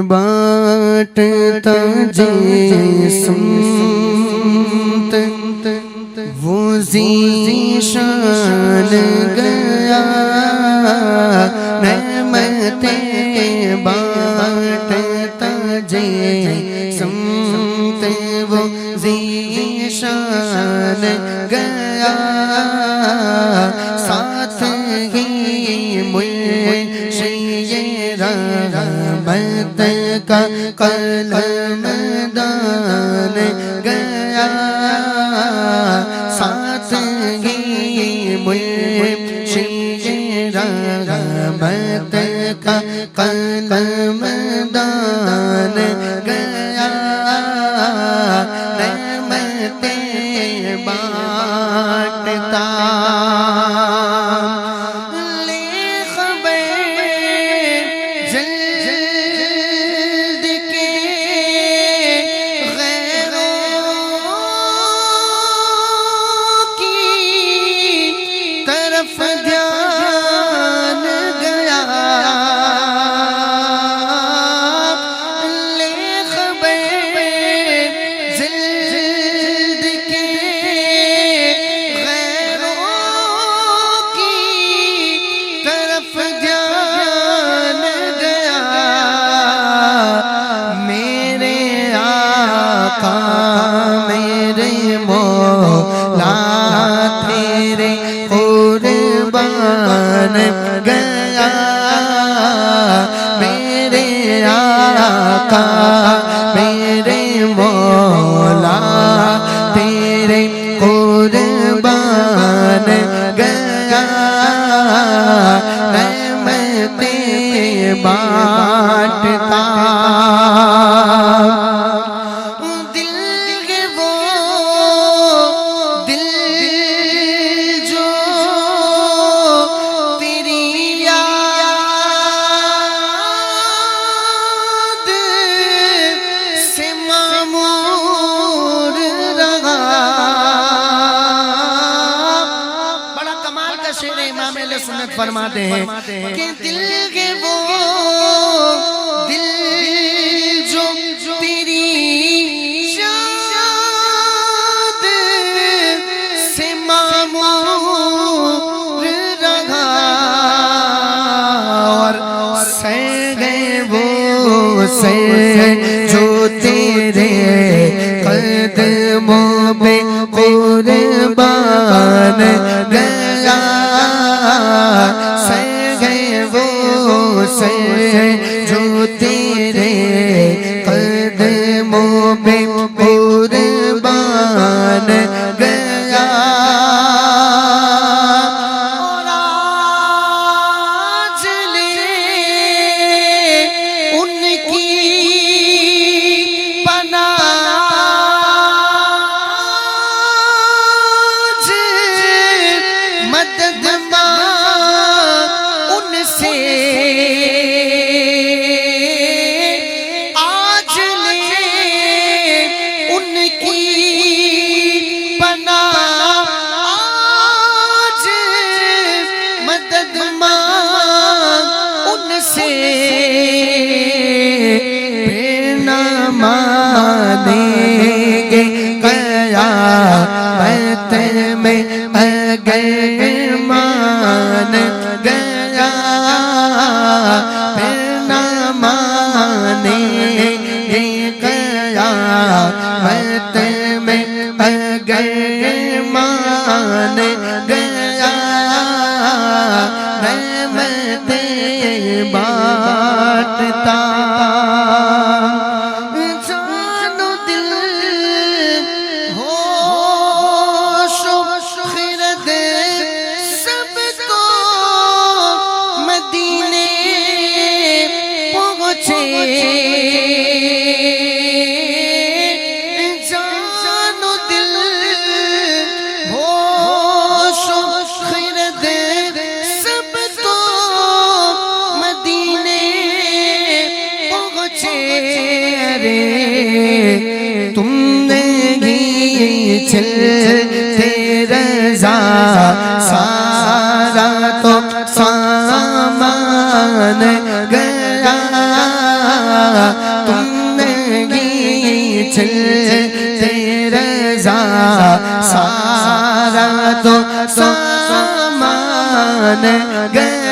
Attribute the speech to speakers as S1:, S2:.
S1: بانٹتا جسمت وہ ذیشان گیا رحمتیں بانٹتا جسمت وہ ذیشان گیا ساتھ ہی منشی رحمت کا قلم دان گیا ساتھ ہی منشی رحمت کا قلم دان گیا رحمتیں بانٹتا میرے مولا تیرے قربان گیا میرے آقا میرے مولا تیرے قربان گیا رحمتیں بانٹتا فرماتے ہیں کہ دل کے وہ دل جو تیری یاد سے معمور رہا اور سہ گئے وہ سہ جو تیرے قدموں پہ قربان گیا سہ گئے وہ سہ جو تیرے قدموں پہ قربان گیا اور آج لے ان کی پناہ مدد آج لے ان کی پناہ آج مدد مانگ ان سے پھر نہ مانیں گے قیامت میں اگر مان گیا پھر نہ مانیں گے قیامت میں اگر مان گیا رحمتیں بانٹتا جان و دل ہوش و خرد سب کو مدینے پہنچے جان و دل ہوش و خرد سب کو مدینے پہنچے تم نہیں چلتے رضا سارا تو سامان گیا چلتے رضا سارا تو سامان گیا